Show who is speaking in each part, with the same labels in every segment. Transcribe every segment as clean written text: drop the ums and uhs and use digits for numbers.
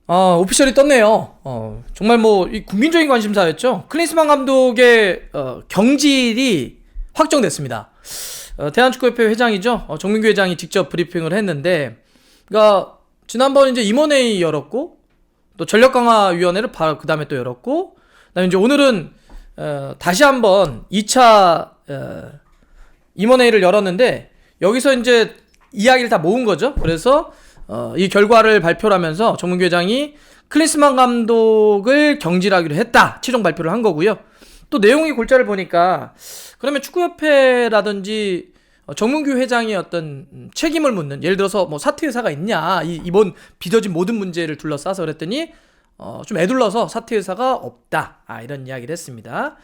Speaker 1: 오피셜이 떴네요. 정말 뭐 이 국민적인 관심사였죠. 클린스만 감독의 경질이 확정됐습니다. 대한축구협회 회장이죠. 정민규 회장이 직접 브리핑을 했는데, 그러니까 지난번 이제 임원회의 열었고, 또 전력강화위원회를 바로 그 다음에 또 열었고, 그다음에 이제 오늘은 다시 한번 2차 임원회의를 열었는데, 여기서 이제 이야기를 다 모은 거죠. 그래서 이 결과를 발표를 하면서 정문규 회장이 클린스만 감독을 경질하기로 했다, 최종 발표를 한 거고요. 또 내용의 골자를 보니까, 그러면 축구협회라든지 정문규 회장의 어떤 책임을 묻는, 예를 들어서 뭐 사퇴 의사가 있냐, 이번 빚어진 모든 문제를 둘러싸서 그랬더니 좀 애둘러서 사퇴 의사가 없다, 이런 이야기를 했습니다.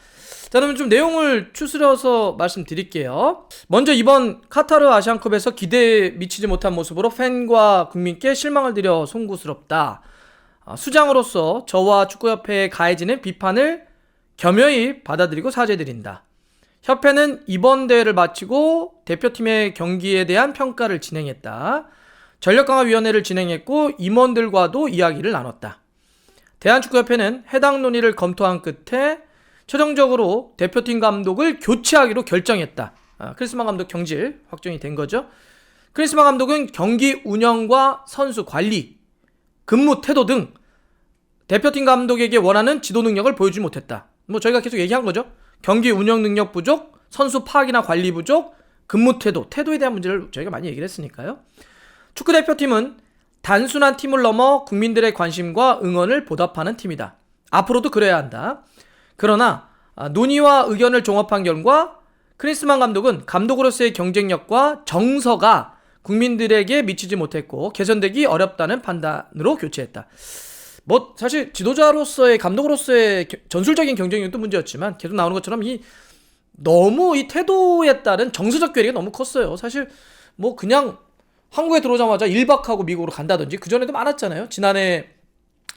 Speaker 1: 자, 그러면 좀 내용을 추스려서 말씀드릴게요. 먼저 이번 카타르 아시안컵에서 기대에 미치지 못한 모습으로 팬과 국민께 실망을 드려 송구스럽다. 수장으로서 저와 축구협회에 가해지는 비판을 겸허히 받아들이고 사죄드린다. 협회는 이번 대회를 마치고 대표팀의 경기에 대한 평가를 진행했다. 전력강화위원회를 진행했고 임원들과도 이야기를 나눴다. 대한축구협회는 해당 논의를 검토한 끝에 최종적으로 대표팀 감독을 교체하기로 결정했다. 클린스만 감독 경질 확정이 된 거죠. 클린스만 감독은 경기 운영과 선수 관리, 근무 태도 등 대표팀 감독에게 원하는 지도 능력을 보여주지 못했다. 뭐 저희가 계속 얘기한 거죠. 경기 운영 능력 부족, 선수 파악이나 관리 부족, 근무 태도에 대한 문제를 저희가 많이 얘기를 했으니까요. 축구대표팀은 단순한 팀을 넘어 국민들의 관심과 응원을 보답하는 팀이다. 앞으로도 그래야 한다. 그러나 논의와 의견을 종합한 결과 클린스만 감독은 감독으로서의 경쟁력과 정서가 국민들에게 미치지 못했고 개선되기 어렵다는 판단으로 교체했다. 뭐 사실 지도자로서의, 감독으로서의 전술적인 경쟁력도 문제였지만 계속 나오는 것처럼 너무 이 태도에 따른 정서적 괴리가 너무 컸어요. 사실 뭐 그냥 한국에 들어오자마자 1박하고 미국으로 간다든지, 그전에도 많았잖아요. 지난해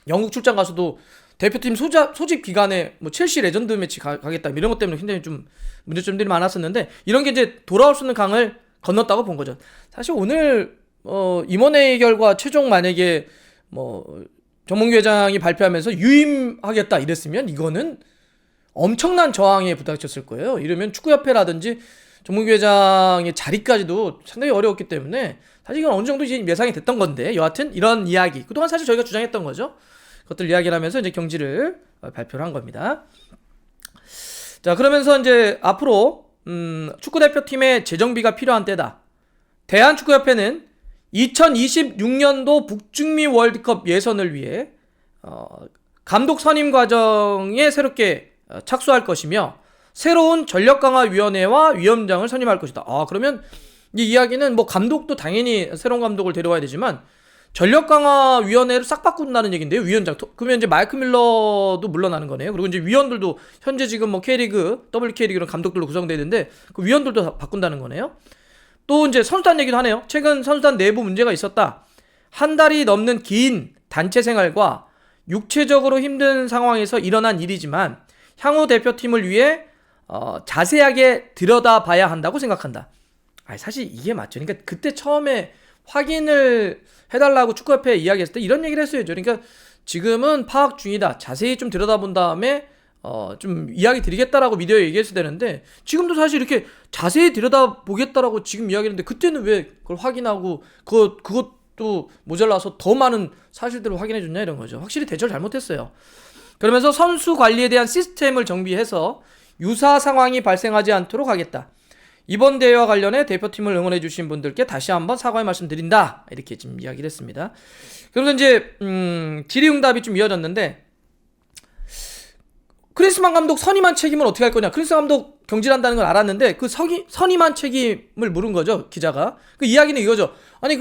Speaker 1: 영국 출장 가서도 대표팀 소집 기간에 뭐 첼시 레전드 매치 가겠다, 이런 것 때문에 굉장히 좀 문제점들이 많았었는데, 이런 게 이제 돌아올 수 있는 강을 건넜다고 본 거죠. 사실 오늘 임원회의 결과 최종 만약에 뭐 정문규 회장이 발표하면서 유임하겠다 이랬으면 이거는 엄청난 저항에 부닥쳤을 거예요. 이러면 축구협회라든지 정문규 회장의 자리까지도 상당히 어려웠기 때문에 사실 이건 어느 정도 이제 예상이 됐던 건데, 여하튼 이런 이야기, 그동안 사실 저희가 주장했던 거죠. 그것들 이야기를 하면서 이제 경질을 발표를 한 겁니다. 자, 그러면서 이제 앞으로 축구대표팀의 재정비가 필요한 때다. 대한축구협회는 2026년도 북중미 월드컵 예선을 위해 감독 선임 과정에 새롭게 착수할 것이며 새로운 전력강화위원회와 위원장을 선임할 것이다. 그러면 이 이야기는 뭐 감독도 당연히 새로운 감독을 데려와야 되지만 전력강화위원회를 싹 바꾼다는 얘기인데요. 위원장. 그러면 이제 마이크 밀러도 물러나는 거네요. 그리고 이제 위원들도 현재 지금 뭐 K리그, WK리그는 감독들로 구성되어 있는데 그 위원들도 바꾼다는 거네요. 또 이제 선수단 얘기도 하네요. 최근 선수단 내부 문제가 있었다. 한 달이 넘는 긴 단체 생활과 육체적으로 힘든 상황에서 일어난 일이지만 향후 대표팀을 위해 자세하게 들여다봐야 한다고 생각한다. 사실 이게 맞죠. 그러니까 그때 처음에 확인을 해달라고 축구협회에 이야기했을 때 이런 얘기를 했어야죠. 그러니까 지금은 파악 중이다, 자세히 좀 들여다본 다음에 좀 이야기 드리겠다라고 미디어에 얘기했어야 되는데, 지금도 사실 이렇게 자세히 들여다보겠다라고 지금 이야기했는데 그때는 왜 그걸 확인하고 그것도 모자라서 더 많은 사실들을 확인해줬냐, 이런 거죠. 확실히 대처를 잘못했어요. 그러면서 선수 관리에 대한 시스템을 정비해서 유사 상황이 발생하지 않도록 하겠다. 이번 대회와 관련해 대표팀을 응원해주신 분들께 다시 한번 사과의 말씀 드린다, 이렇게 지금 이야기를 했습니다. 그러면서 이제 질의응답이 좀 이어졌는데, 클린스만 감독 선임한 책임은 어떻게 할 거냐. 클린스만 감독 경질한다는 걸 알았는데 그 선임한 책임을 물은 거죠, 기자가. 그 이야기는 이거죠. 아니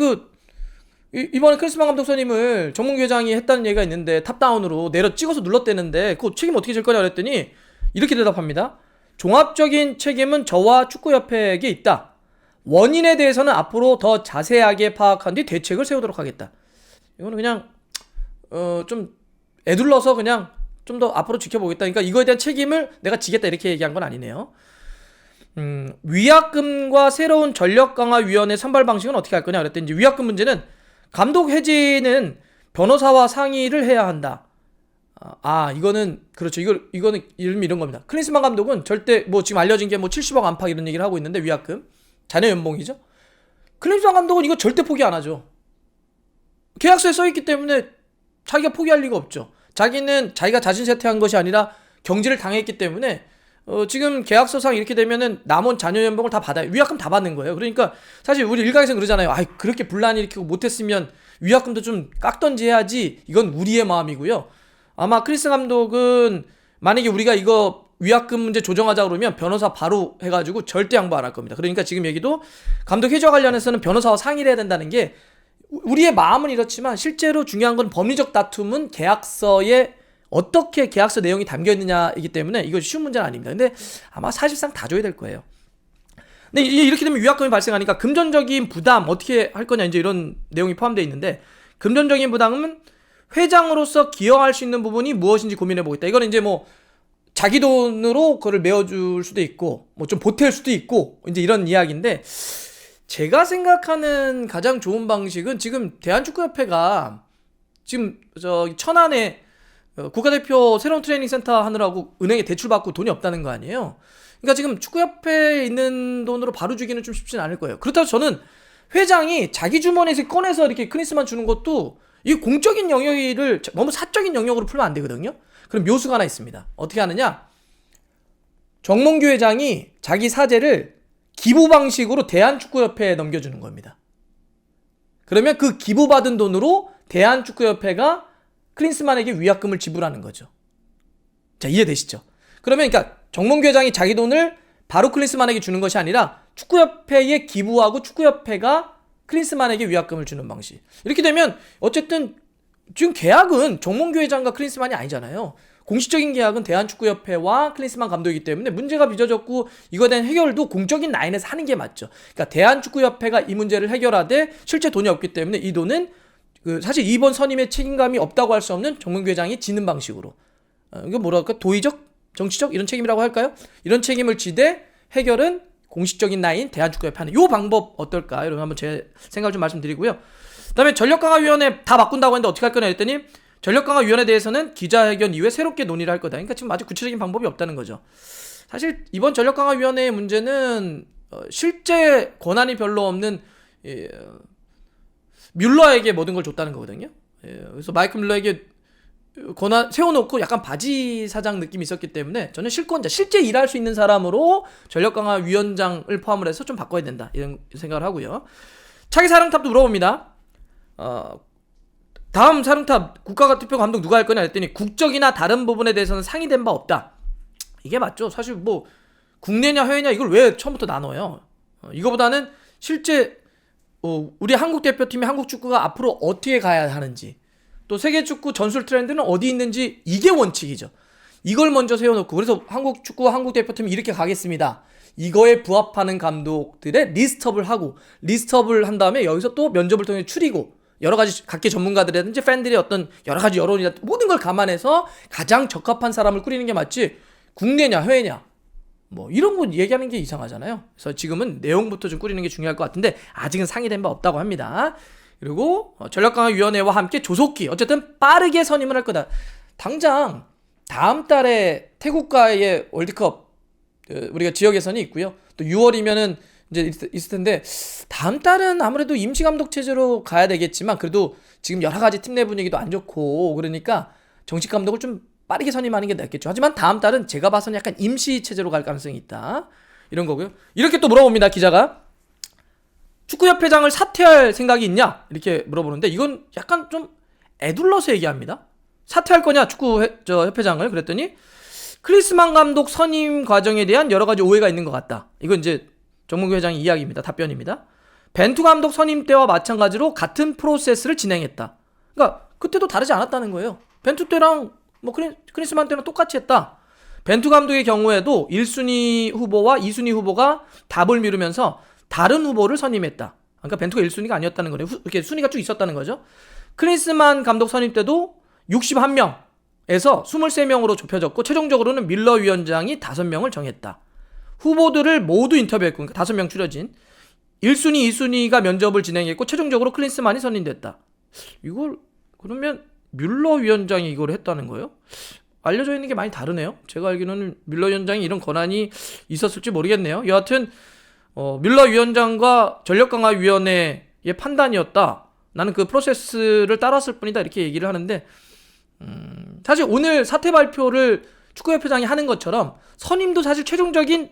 Speaker 1: 이번에 클린스만 감독 선임을 정문규 회장이 했다는 얘기가 있는데 탑다운으로 내려 찍어서 눌렀대는데 그 책임 어떻게 질 거냐 그랬더니 이렇게 대답합니다. 종합적인 책임은 저와 축구협회에게 있다. 원인에 대해서는 앞으로 더 자세하게 파악한 뒤 대책을 세우도록 하겠다. 이거는 그냥 좀 애둘러서 그냥 좀 더 앞으로 지켜보겠다. 그러니까 이거에 대한 책임을 내가 지겠다, 이렇게 얘기한 건 아니네요. 위약금과 새로운 전력강화위원회 선발 방식은 어떻게 할 거냐 그랬더니, 이제 위약금 문제는 감독 해지는 변호사와 상의를 해야 한다. 이거는 그렇죠. 이거는 이런 겁니다. 클린스만 감독은 절대 뭐 지금 알려진 게 뭐 70억 안팎 이런 얘기를 하고 있는데, 위약금, 자녀 연봉이죠. 클린스만 감독은 이거 절대 포기 안 하죠. 계약서에 써 있기 때문에 자기가 포기할 리가 없죠. 자기는 자기가 자진 세퇴한 것이 아니라 경질을 당했기 때문에 지금 계약서상 이렇게 되면은 남은 자녀 연봉을 다 받아요. 위약금 다 받는 거예요. 그러니까 사실 우리 일각에서 그러잖아요. 그렇게 분란 일으키고 못했으면 위약금도 좀 깎던지 해야지. 이건 우리의 마음이고요. 아마 크리스 감독은 만약에 우리가 이거 위약금 문제 조정하자 그러면 변호사 바로 해가지고 절대 양보 안 할 겁니다. 그러니까 지금 얘기도 감독 해지와 관련해서는 변호사와 상의를 해야 된다는 게, 우리의 마음은 이렇지만 실제로 중요한 건 법리적 다툼은 계약서에 어떻게 계약서 내용이 담겨 있느냐이기 때문에 이거 쉬운 문제는 아닙니다. 근데 아마 사실상 다 줘야 될 거예요. 근데 이렇게 되면 위약금이 발생하니까 금전적인 부담 어떻게 할 거냐, 이제 이런 내용이 포함되어 있는데, 금전적인 부담은 회장으로서 기여할 수 있는 부분이 무엇인지 고민해 보겠다. 이거는 이제 뭐 자기 돈으로 그거를 메워줄 수도 있고 뭐 좀 보탤 수도 있고 이제 이런 이야기인데, 제가 생각하는 가장 좋은 방식은, 지금 대한축구협회가 지금 천안에 국가대표 새로운 트레이닝 센터 하느라고 은행에 대출받고 돈이 없다는 거 아니에요. 그러니까 지금 축구협회에 있는 돈으로 바로 주기는 좀 쉽진 않을 거예요. 그렇다고 저는 회장이 자기 주머니에서 꺼내서 이렇게 크리스만 주는 것도, 이 공적인 영역을 너무 사적인 영역으로 풀면 안 되거든요. 그럼 묘수가 하나 있습니다. 어떻게 하느냐? 정몽규 회장이 자기 사재를 기부 방식으로 대한축구협회에 넘겨주는 겁니다. 그러면 그 기부받은 돈으로 대한축구협회가 클린스만에게 위약금을 지불하는 거죠. 자, 이해되시죠? 그러면 그러니까 정몽규 회장이 자기 돈을 바로 클린스만에게 주는 것이 아니라 축구협회에 기부하고 축구협회가 클린스만에게 위약금을 주는 방식. 이렇게 되면 어쨌든 지금 계약은 정몽규 회장과 클린스만이 아니잖아요. 공식적인 계약은 대한축구협회와 클린스만 감독이기 때문에 문제가 빚어졌고 이거에 대한 해결도 공적인 라인에서 하는 게 맞죠. 그러니까 대한축구협회가 이 문제를 해결하되 실제 돈이 없기 때문에 이 돈은 사실 이번 선임의 책임감이 없다고 할 수 없는 정몽규 회장이 지는 방식으로, 이거 뭐랄까, 도의적? 정치적? 이런 책임이라고 할까요? 이런 책임을 지되 해결은 공식적인 라인 대한축구협회 하는 요 방법 어떨까? 이런 한번 제 생각을 좀 말씀드리고요. 그다음에 전력강화위원회 다 바꾼다고 했는데 어떻게 할 거냐 했더니, 전력강화위원회에 대해서는 기자회견 이후에 새롭게 논의를 할 거다. 그러니까 지금 아직 구체적인 방법이 없다는 거죠. 사실 이번 전력강화위원회의 문제는 실제 권한이 별로 없는 뮬러에게 모든 걸 줬다는 거거든요. 그래서 마이클 뮬러에게 권한 세워놓고 약간 바지 사장 느낌이 있었기 때문에 저는 실권자, 실제 일할 수 있는 사람으로 전력강화위원장을 포함을 해서 좀 바꿔야 된다, 이런 생각을 하고요. 차기 사령탑도 물어봅니다. 다음 사령탑 국가대표 감독 누가 할 거냐 했더니, 국적이나 다른 부분에 대해서는 상의된 바 없다. 이게 맞죠. 사실 뭐 국내냐 해외냐 이걸 왜 처음부터 나눠요. 이거보다는 실제 우리 한국 대표팀이 한국 축구가 앞으로 어떻게 가야 하는지, 또 세계 축구 전술 트렌드는 어디 있는지, 이게 원칙이죠. 이걸 먼저 세워놓고, 그래서 한국 축구 한국 대표팀이 이렇게 가겠습니다, 이거에 부합하는 감독들의 리스트업을 하고, 리스트업을 한 다음에 여기서 또 면접을 통해 추리고, 여러 가지 각계 전문가들이라든지 팬들의 어떤 여러 가지 여론이나 모든 걸 감안해서 가장 적합한 사람을 꾸리는 게 맞지, 국내냐 해외냐 뭐 이런 거 얘기하는 게 이상하잖아요. 그래서 지금은 내용부터 좀 꾸리는 게 중요할 것 같은데 아직은 상의된 바 없다고 합니다. 그리고 전력강화위원회와 함께 조속히 어쨌든 빠르게 선임을 할 거다. 당장 다음 달에 태국과의 월드컵 우리가 지역 예선이 있고요. 또 6월이면은 이제 있을 텐데, 다음 달은 아무래도 임시 감독 체제로 가야 되겠지만, 그래도 지금 여러 가지 팀 내 분위기도 안 좋고 그러니까 정식 감독을 좀 빠르게 선임하는 게 낫겠죠. 하지만 다음 달은 제가 봐서는 약간 임시 체제로 갈 가능성이 있다, 이런 거고요. 이렇게 또 물어봅니다, 기자가. 축구협회장을 사퇴할 생각이 있냐? 이렇게 물어보는데, 이건 약간 좀 애둘러서 얘기합니다. 사퇴할 거냐, 협회장을. 그랬더니 클린스만 감독 선임 과정에 대한 여러 가지 오해가 있는 것 같다. 이건 이제 정몽규 회장의 이야기입니다. 답변입니다. 벤투 감독 선임 때와 마찬가지로 같은 프로세스를 진행했다. 그러니까 그때도 다르지 않았다는 거예요. 벤투 때랑 뭐 클린스만 때랑 똑같이 했다. 벤투 감독의 경우에도 1순위 후보와 2순위 후보가 답을 미루면서 다른 후보를 선임했다. 그러니까 벤투가 1순위가 아니었다는 거네요. 이렇게 순위가 쭉 있었다는 거죠. 클린스만 감독 선임 때도 61명에서 23명으로 좁혀졌고, 최종적으로는 밀러 위원장이 5명을 정했다. 후보들을 모두 인터뷰했고, 그러니까 5명 추려진 1순위, 2순위가 면접을 진행했고, 최종적으로 클린스만이 선임됐다. 이걸 그러면 뮬러 위원장이 이걸 했다는 거예요? 알려져 있는 게 많이 다르네요. 제가 알기로는 뮬러 위원장이 이런 권한이 있었을지 모르겠네요. 여하튼 뮬러 위원장과 전력강화위원회의 판단이었다. 나는 그 프로세스를 따랐을 뿐이다. 이렇게 얘기를 하는데 사실 오늘 사퇴 발표를 축구협회장이 하는 것처럼 선임도 사실 최종적인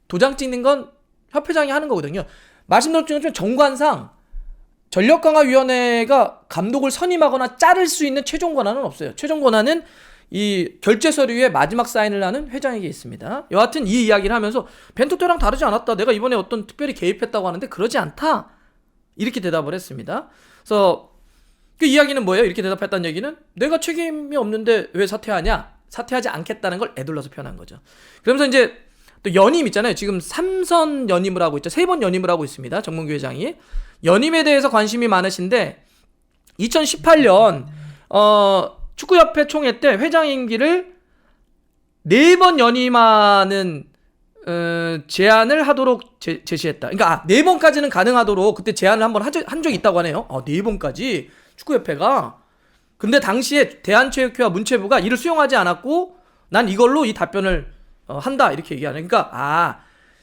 Speaker 1: 도장 찍는 건 협회장이 하는 거거든요. 말씀드린 것처럼 정관상 전력강화위원회가 감독을 선임하거나 자를 수 있는 최종 권한은 없어요. 최종 권한은 이 결제 서류에 마지막 사인을 하는 회장에게 있습니다. 여하튼 이 이야기를 하면서 벤투 때랑 다르지 않았다. 내가 이번에 어떤 특별히 개입했다고 하는데 그러지 않다. 이렇게 대답을 했습니다. 그래서 그 이야기는 뭐예요? 이렇게 대답했다는 얘기는 내가 책임이 없는데 왜 사퇴하냐? 사퇴하지 않겠다는 걸 에둘러서 표현한 거죠. 그러면서 이제 또 연임 있잖아요. 지금 3선 연임을 하고 있죠. 3번 연임을 하고 있습니다. 정몽규 회장이. 연임에 대해서 관심이 많으신데 2018년 축구협회 총회 때 회장 임기를 4번 연임하는 제안을 하도록 제시했다. 그러니까 4번까지는 가능하도록 그때 제안을 한번 한 적이 있다고 하네요. 4번까지 축구협회가. 근데 당시에 대한체육회와 문체부가 이를 수용하지 않았고 난 이걸로 이 답변을 한다 이렇게 얘기하네. 그러니까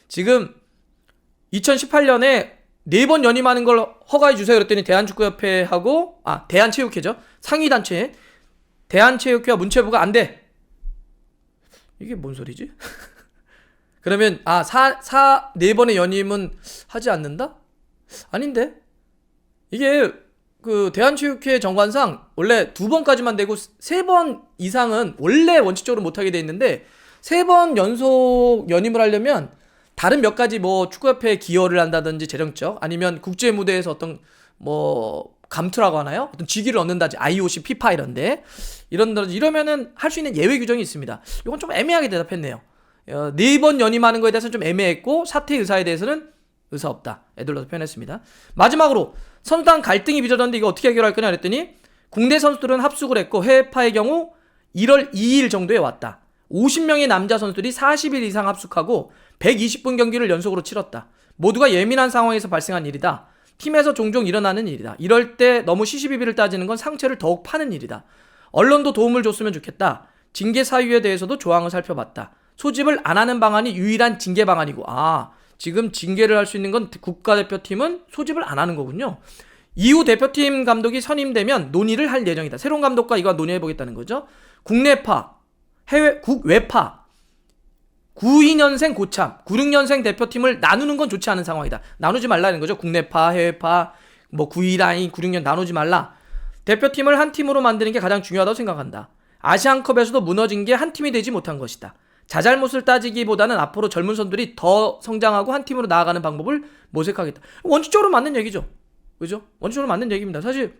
Speaker 1: 지금 2018년에 4번 연임하는 걸 허가해 주세요 그랬더니 대한축구협회하고 대한체육회죠. 상위단체 대한체육회와 문체부가 안 돼. 이게 뭔 소리지? 그러면 4번의 연임은 하지 않는다? 아닌데? 이게 그 대한체육회 정관상 원래 2번까지만 되고 3번 이상은 원래 원칙적으로 못하게 돼 있는데 3번 연속 연임을 하려면 다른 몇 가지 뭐 축구협회에 기여를 한다든지 재정적 아니면 국제 무대에서 어떤 뭐 감투라고 하나요? 어떤 직위를 얻는다든지 IOC, 피파 이러면은 할 수 있는 예외 규정이 있습니다. 이건 좀 애매하게 대답했네요. 4번 연임하는 거에 대해서는 좀 애매했고 사퇴 의사에 대해서는 의사 없다. 에둘러서 표현했습니다. 마지막으로 선수단 갈등이 빚어졌는데 이거 어떻게 해결할 거냐 그랬더니 국내 선수들은 합숙을 했고 해외파의 경우 1월 2일 정도에 왔다. 50명의 남자 선수들이 40일 이상 합숙하고 120분 경기를 연속으로 치렀다. 모두가 예민한 상황에서 발생한 일이다. 팀에서 종종 일어나는 일이다. 이럴 때 너무 시시비비를 따지는 건 상처를 더욱 파는 일이다. 언론도 도움을 줬으면 좋겠다. 징계 사유에 대해서도 조항을 살펴봤다. 소집을 안 하는 방안이 유일한 징계 방안이고 지금 징계를 할 수 있는 건 국가대표팀은 소집을 안 하는 거군요. 이후 대표팀 감독이 선임되면 논의를 할 예정이다. 새로운 감독과 이거 논의해보겠다는 거죠. 국내파, 국외파 92년생 고참 96년생 대표팀을 나누는 건 좋지 않은 상황이다. 나누지 말라는 거죠. 국내파, 해외파, 뭐 92라인, 96년 나누지 말라. 대표팀을 한 팀으로 만드는 게 가장 중요하다고 생각한다. 아시안컵에서도 무너진 게 한 팀이 되지 못한 것이다. 자잘못을 따지기보다는 앞으로 젊은 선수들이 더 성장하고 한 팀으로 나아가는 방법을 모색하겠다. 원칙적으로 맞는 얘기죠. 그죠? 원칙적으로 맞는 얘기입니다. 사실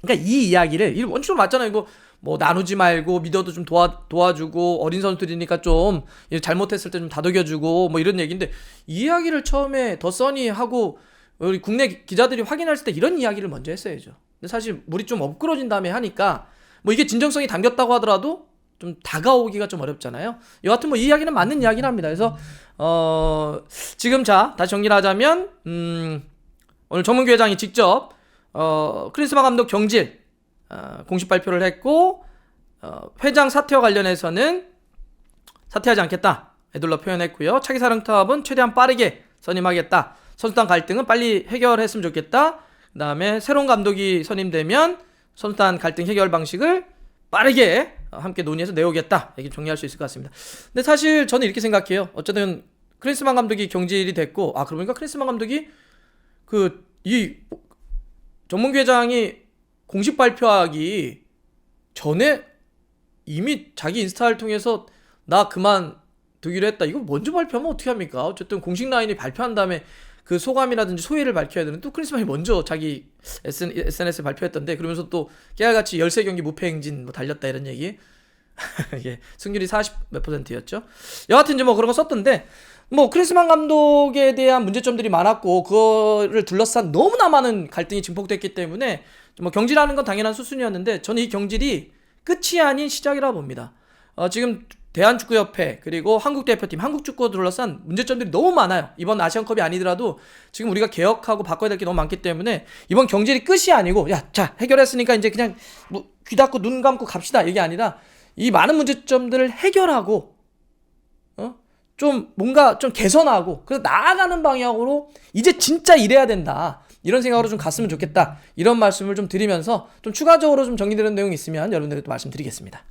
Speaker 1: 그러니까 이 이야기를 원칙적으로 맞잖아요. 이거 뭐 나누지 말고 미더도 좀 도와주고 어린 선수들이니까 좀 잘못했을 때 좀 다독여주고 뭐 이런 얘기인데 이 이야기를 처음에 더 써니하고 우리 국내 기자들이 확인했을 때 이런 이야기를 먼저 했어야죠. 근데 사실 물이 좀 엎그러진 다음에 하니까 뭐 이게 진정성이 담겼다고 하더라도 좀 다가오기가 좀 어렵잖아요. 여하튼 뭐 이 이야기는 맞는 이야기는 합니다. 그래서 지금 다시 정리를 하자면 오늘 정문규 회장이 직접 크리스마 감독 경질 공식 발표를 했고 회장 사퇴와 관련해서는 사퇴하지 않겠다 에둘러 표현했고요. 차기 사령탑은 최대한 빠르게 선임하겠다. 선수단 갈등은 빨리 해결했으면 좋겠다. 그 다음에 새로운 감독이 선임되면 선수단 갈등 해결 방식을 빠르게 함께 논의해서 내오겠다. 이렇게 정리할 수 있을 것 같습니다. 근데 사실 저는 이렇게 생각해요. 어쨌든 크리스만 감독이 경질이 됐고 그러고 보니까 크리스만 감독이 이 정문규 회장이 공식 발표하기 전에 이미 자기 인스타를 통해서 나 그만두기로 했다. 이거 먼저 발표하면 어떻게 합니까? 어쨌든 공식 라인이 발표한 다음에 그 소감이라든지 소회를 밝혀야 되는데 또 크리스만이 먼저 자기 SNS에 발표했던데 그러면서 또 깨알같이 13경기 무패행진 뭐 달렸다 이런 얘기 이게 승률이 40몇 %였죠. 여하튼 이제 뭐 그런 거 썼던데 뭐 크리스만 감독에 대한 문제점들이 많았고 그거를 둘러싼 너무나 많은 갈등이 증폭됐기 때문에 뭐 경질하는 건 당연한 수순이었는데 저는 이 경질이 끝이 아닌 시작이라 봅니다. 지금 대한축구협회 그리고 한국대표팀, 한국축구를 둘러싼 문제점들이 너무 많아요. 이번 아시안컵이 아니더라도 지금 우리가 개혁하고 바꿔야 될 게 너무 많기 때문에 이번 경질이 끝이 아니고 자 해결했으니까 이제 그냥 뭐 귀 닫고 눈 감고 갑시다 이게 아니라 이 많은 문제점들을 해결하고 좀 뭔가 좀 개선하고 그래서 나아가는 방향으로 이제 진짜 이래야 된다. 이런 생각으로 좀 갔으면 좋겠다. 이런 말씀을 좀 드리면서 좀 추가적으로 좀 정리되는 내용이 있으면 여러분들에게 또 말씀드리겠습니다.